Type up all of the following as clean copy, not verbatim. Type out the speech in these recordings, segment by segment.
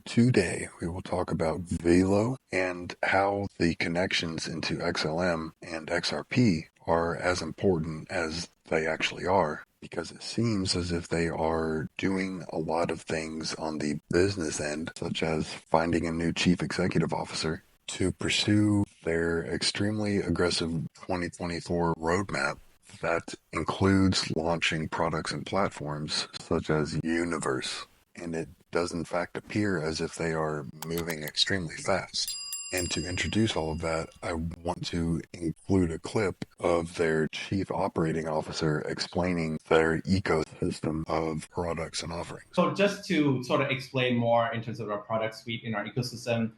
Today, we will talk about Velo and how the connections into XLM and XRP are as important as they actually are, because it seems as if they are doing a lot of things on the business end, such as finding a new chief executive officer to pursue their extremely aggressive 2024 roadmap that includes launching products and platforms such as Universe. And it does in fact appear as if they are moving extremely fast. And to introduce all of that, I want to include a clip of their chief operating officer explaining their ecosystem of products and offerings. So just to sort of explain more in terms of our product suite in our ecosystem,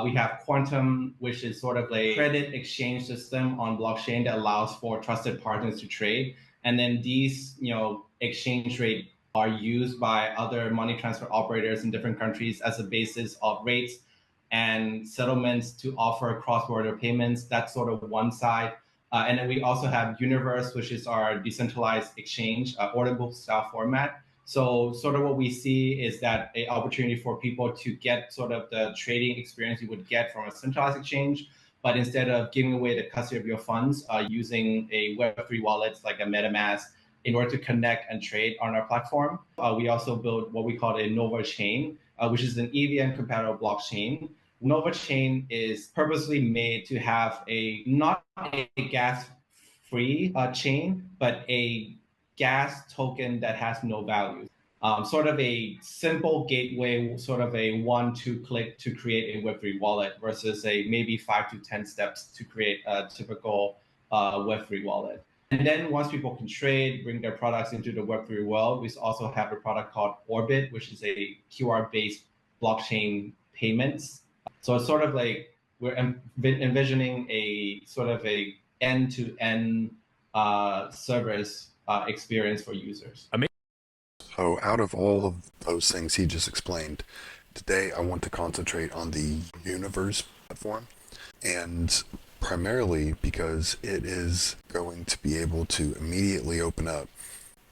we have Quantum, which is sort of a credit exchange system on blockchain that allows for trusted partners to trade. And then these, exchange rate are used by other money transfer operators in different countries as a basis of rates and settlements to offer cross-border payments. That's sort of one side. And then we also have Universe, which is our decentralized exchange, order book style format. So sort of what we see is that an opportunity for people to get sort of the trading experience you would get from a centralized exchange, but instead of giving away the custody of your funds using a Web3 wallet like a MetaMask in order to connect and trade on our platform. We also built what we call a Nova chain, which is an EVM compatible blockchain. Nova chain is purposely made to have not a gas-free chain, but a gas token that has no value. Sort of a simple gateway, sort of a 1-2 click to create a Web3 wallet versus a maybe 5 to 10 steps to create a typical Web3 wallet. And then once people can trade, bring their products into the Web3 world, we also have a product called Orbit, which is a QR-based blockchain payments. So it's sort of like we're envisioning a sort of a end-to-end service experience for users. So out of all of those things he just explained, today I want to concentrate on the Universe platform, and primarily because it is going to be able to immediately open up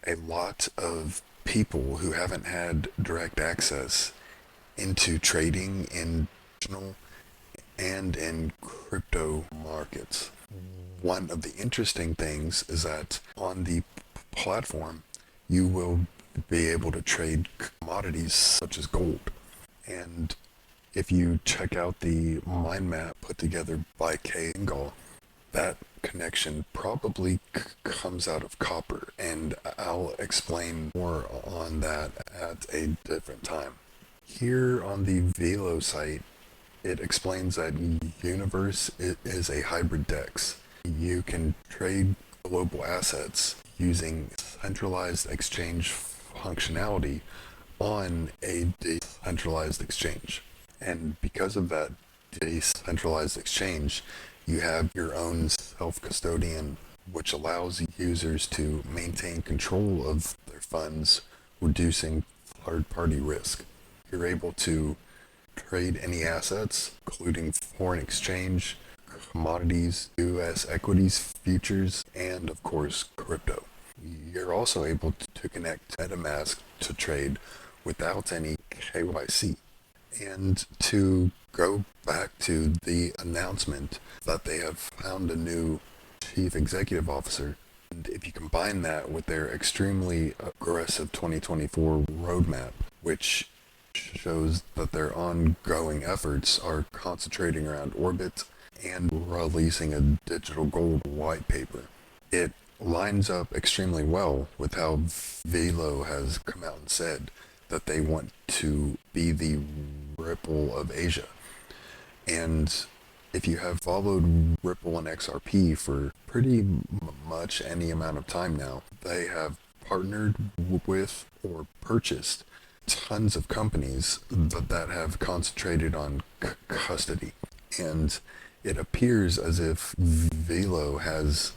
a lot of people who haven't had direct access into trading in traditional and in crypto markets. One of the interesting things is that on the platform, you will be able to trade commodities such as gold. And if you check out the mind map put together by Kay Engel, that connection probably comes out of copper, and I'll explain more on that at a different time. Here on the Velo site, it explains that Universe is a hybrid DEX. You can trade global assets using centralized exchange functionality on a decentralized exchange. And because of that decentralized exchange, you have your own self-custodian, which allows users to maintain control of their funds, reducing third-party risk. You're able to trade any assets, including foreign exchange, commodities, US equities, futures, and of course, crypto. You're also able to connect MetaMask to trade without any KYC. And to go back to the announcement that they have found a new chief executive officer, and if you combine that with their extremely aggressive 2024 roadmap, which shows that their ongoing efforts are concentrating around Orbit and releasing a digital gold white paper, it lines up extremely well with how Velo has come out and said that they want to be the Ripple of Asia. And if you have followed Ripple and XRP for pretty much any amount of time now, they have partnered with or purchased tons of companies that have concentrated on custody. And it appears as if Velo has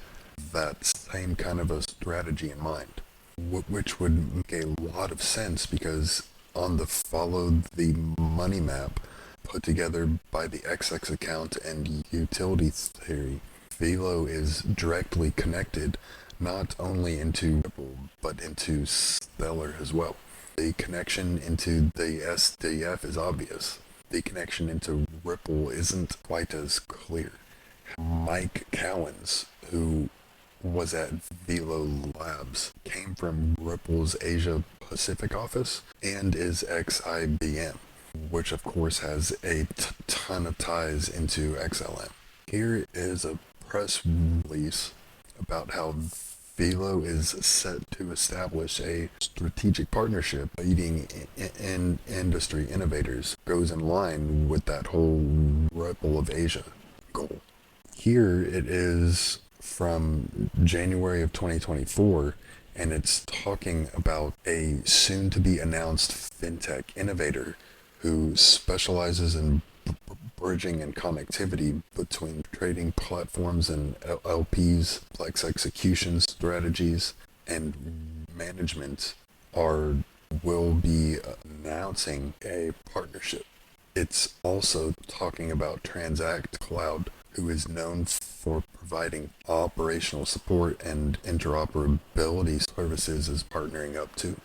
that same kind of a strategy in mind, which would make a lot of sense because on the follow the money map put together by the XX account and utility theory, Velo is directly connected not only into Ripple but into Stellar as well. The connection into the SDF is obvious. The connection into Ripple isn't quite as clear. Mike Cowens, who was at Velo Labs, came from Ripple's Asia Pacific office and is ex-IBM, which of course has a ton of ties into XLM. Here is a press release about how Velo is set to establish a strategic partnership leading in industry innovators. Goes in line with that whole Ripple of Asia goal. Here it is from January of 2024, and it's talking about a soon-to-be-announced fintech innovator who specializes in bridging and connectivity between trading platforms and LPs, complex execution strategies, and management will be announcing a partnership. It's also talking about Transact Cloud, who is known for providing operational support and interoperability services, is partnering up too.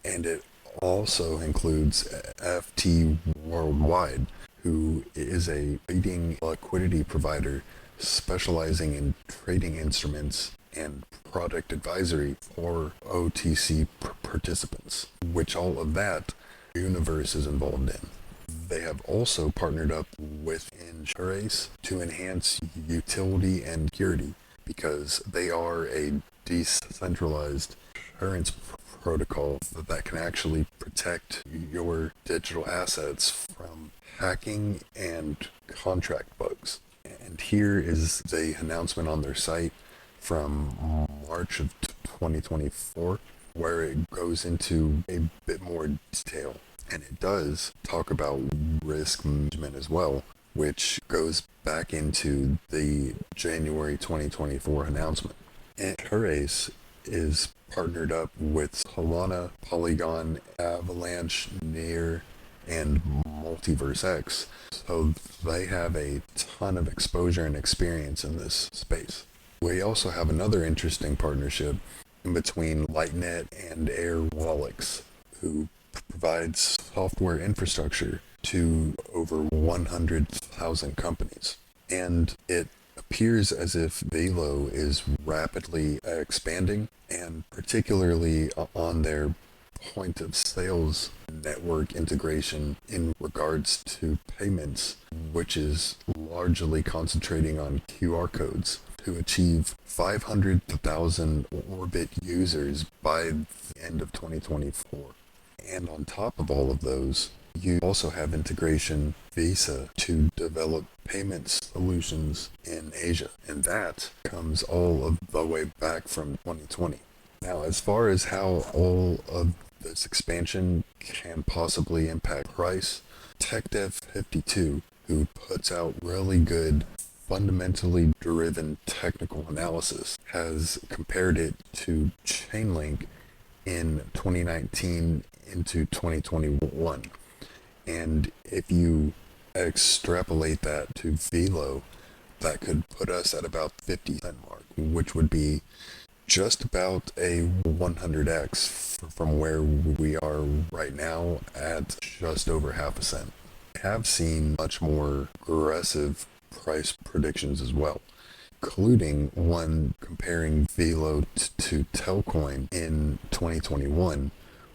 And it also includes FT Worldwide, who is a leading liquidity provider specializing in trading instruments and product advisory for OTC participants, which all of that Universe is involved in. They have also partnered up with Insurance to enhance utility and security because they are a decentralized insurance protocol that can actually protect your digital assets from hacking and contract bugs. And here is the announcement on their site from March of 2024, where it goes into a bit more detail. And it does talk about risk management as well, which goes back into the January 2024 announcement. And Hurace is partnered up with Solana, Polygon, Avalanche, Near, and Multiverse X, so they have a ton of exposure and experience in this space. We also have another interesting partnership in between Lightnet and Airwallex, who provides software infrastructure to over 100,000 companies. And it appears as if Velo is rapidly expanding, and particularly on their point of sales network integration in regards to payments, which is largely concentrating on QR codes to achieve 500,000 Orbit users by the end of 2024. And on top of all of those, you also have integration Visa to develop payment solutions in Asia, and that comes all of the way back from 2020. Now, as far as how all of this expansion can possibly impact price, TechDev52, who puts out really good, fundamentally driven technical analysis, has compared it to Chainlink in 2019 into 2021. And if you extrapolate that to Velo, that could put us at about 50 cent mark, which would be just about a 100x from where we are right now at just over half a cent. I have seen much more aggressive price predictions as well, including one comparing Velo to Telcoin in 2021,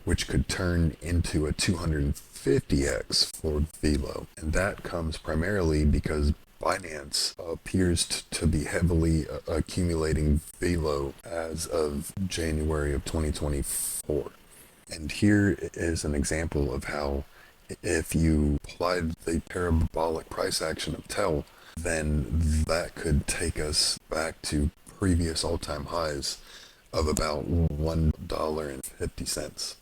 which could turn into a 250x for Velo. And that comes primarily because Binance appears to be heavily accumulating Velo as of January of 2024. And here is an example of how if you applied the parabolic price action of TEL, then that could take us back to previous all-time highs of about $1.50.